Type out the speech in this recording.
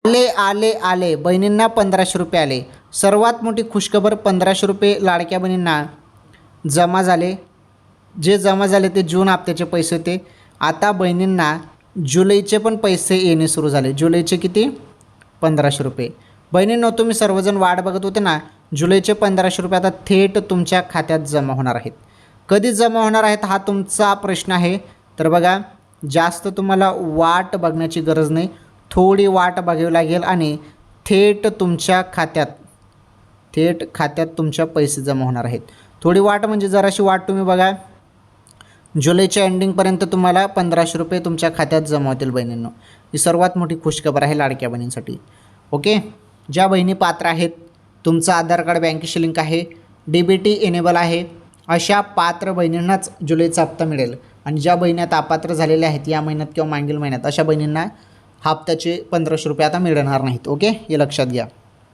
आले आले आले बहिणींना 1500 रुपये आले. सर्वात मोठी खुशखबर, 1500 रुपये लाडक्या बहिणींना जमा झाले. जे जमा झाले ते जून हप्त्याचे पैसे होते. आता बहिणींना जुलैचे पण पैसे येणे सुरू झाले. जुलैचे किती? 1500 रुपये. बहिणींनो, तुम्ही सर्वजण वाट बघत होते ना, जुलैचे 1500 रुपये आता थेट तुमच्या खात्यात जमा होणार आहेत. कधी जमा होणार आहेत हा तुमचा प्रश्न आहे. तर बघा, जास्त तुम्हाला वाट बघण्याची गरज नाही. थोडी वाट बघावी लागेल आणि थेट खात्यात तुमच्या पैसे जमा होणार आहेत. थोडी वाट म्हणजे जराशी वाट तुम्ही बघा. जुलैच्या एंडिंगपर्यंत तुम्हाला 1500 रुपये तुमच्या खात्यात जमा होतील बहिणींनो. ही सर्वात मोठी खुशखबर आहे लाडक्या बहिणींसाठी. ओके, ज्या बहिणी पात्र आहेत, तुमचं आधार कार्ड बँकेशी लिंक आहे, DBT एनेबल आहे, अशा पात्र बहिणींनाच जुलैचा हप्ता मिळेल. आणि ज्या बहिणी आता अपात्र झालेल्या आहेत या महिन्यात किंवा मागील महिन्यात, अशा बहिणींना हप्त्याचे 1500 रुपये आता मिळणार नाहीत. ओके, हे लक्षात घ्या.